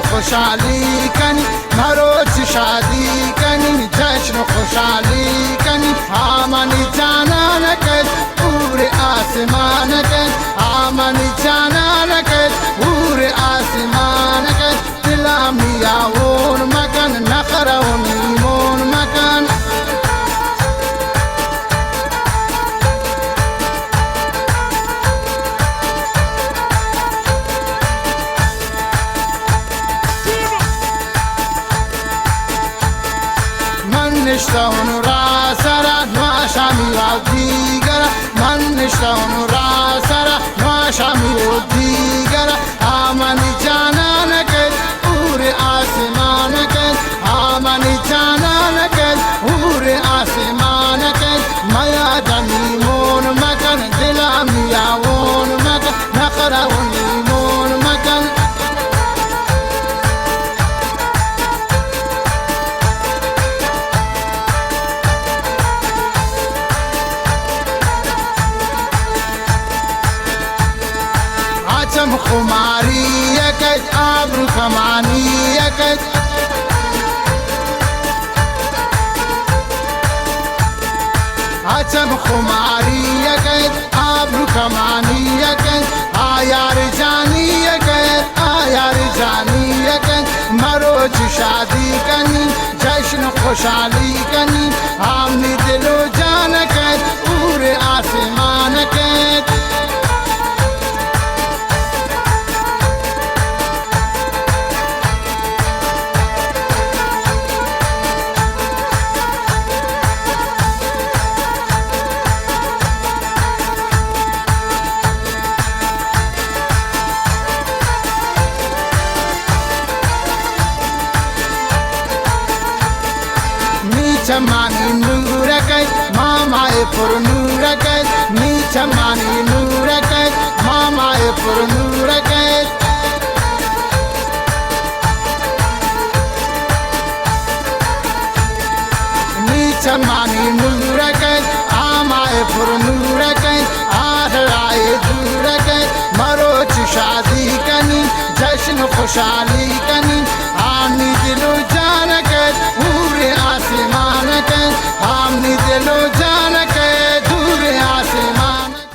خوشحالی کنی مروچ شادی کنی جشن خوشحالی کنی آمنی جانان کد پور آسمان کد آمنی جانان کد پور آسمان کد دلم نیاون مکن نخرون ایمون مکن نشتون را سر نوشامی و دیگر من نشتون را سر نوشامی و دیگر آمنی جانان کد پور آسمان کد آمنی جانان کد پور آسمان کد میا دمیمون مکن دلم نیاون مکن نخرون ایمون مکن عچم خماری یکج آبرو کمانی یکج عچم خماری یکج آبرو کمانی یکج آیار جانی یکج آیار جانی یکج مروچ شادی کنی جشن خوشحالی کنی آمنی دل و جان کج پور آسمان کج चमानी नूर कज मामाए पुर नूर कज नी चमानी नूर कज मामाए पुर नूर कज नी चमानी नूर कज आमाए पुर नूर कज आहराए दूर कज मरोच शादी कनी जश्न खुशहाली कनी आनी दिलो जान कज पूरे आसमान आमनी दिलो